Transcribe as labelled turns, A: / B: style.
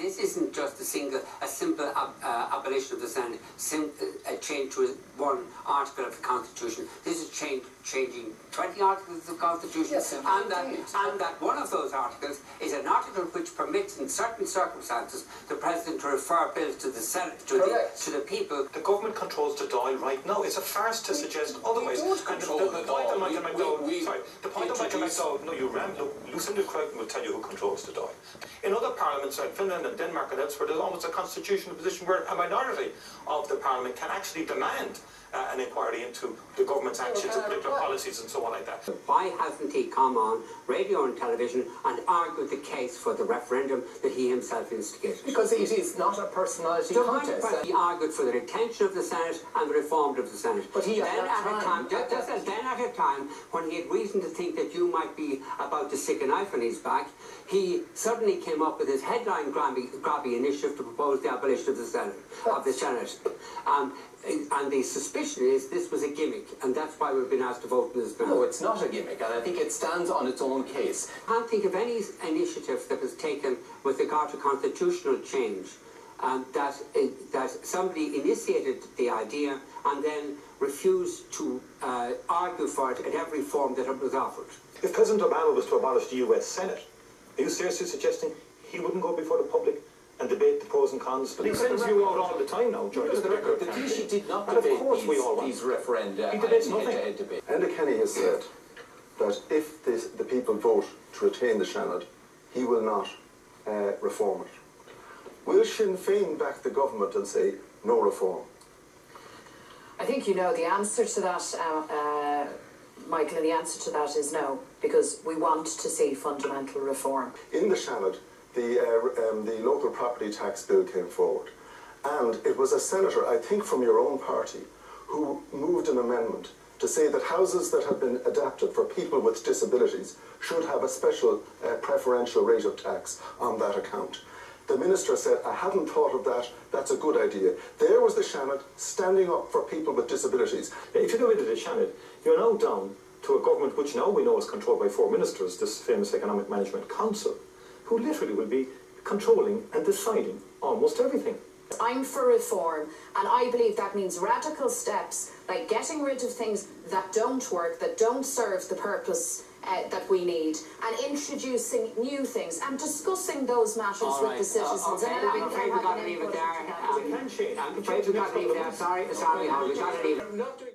A: This isn't just a simple abolition of the Senate, a change to one article of the Constitution. This is changing 20 articles of the Constitution,
B: yes,
A: and that one of those articles is an article which permits, in certain circumstances, the President to refer bills to the Senate, to the people.
C: The government controls the Dáil right now. It's a farce to suggest otherwise.
B: We don't control the
C: point that Michael
B: McDowell...
C: no, you ran. Look, Lucinda Creighton will tell you who controls the Dáil. In other parliaments like Finland and Denmark and elsewhere, there's almost a constitutional position where a minority of the parliament can actually demand an inquiry into the government's actions and particular policies and so on like that.
A: Why hasn't he come on radio and television and argued the case for the referendum that he himself instigated?
B: Because it is not a personality contest.
A: He argued for the retention of the Senate and the reform of the Senate.
B: But he
A: then at a time when he had reason to think that you might be about to stick a knife in his back, he suddenly came up with his headline-grabbing initiative to propose the abolition of the Senate. And the suspicion is this was a gimmick, and that's why we've been asked to vote in this bill.
B: No, it's not a gimmick, and I think it stands on its own case.
A: I can't think of any initiative that was taken with regard to constitutional change that somebody initiated the idea and then refused to argue for it at every form that it was offered.
C: If President Obama was to abolish the US Senate, are you seriously suggesting he wouldn't go before the public and debate the pros and cons? But he sends you out all the time now, George.
B: The record, the Taoiseach did not debate these referenda.
C: He debates nothing.
B: Debate.
D: Enda Kenny has said that if the people vote to retain the Seanad, he will not reform it. Will Sinn Féin back the government and say no reform?
E: I think you know the answer to that, Michael, and the answer to that is no, because we want to see fundamental reform.
D: In the Seanad, the local property tax bill came forward, and it was a senator, I think from your own party, who moved an amendment to say that houses that have been adapted for people with disabilities should have a special preferential rate of tax on that account. The minister said, I hadn't thought of that, that's a good idea. There was the Seanad standing up for people with disabilities.
C: If you go into the Seanad, you're now down to a government which now we know is controlled by 4 ministers, this famous Economic Management Council, who literally will be controlling and deciding almost everything.
E: I'm for reform, and I believe that means radical steps like getting rid of things that don't work, that don't serve the purpose that we need, and introducing new things and discussing those matters with the citizens.
A: Okay, I'm afraid we've got to leave it there. Sorry, we've got to leave it there.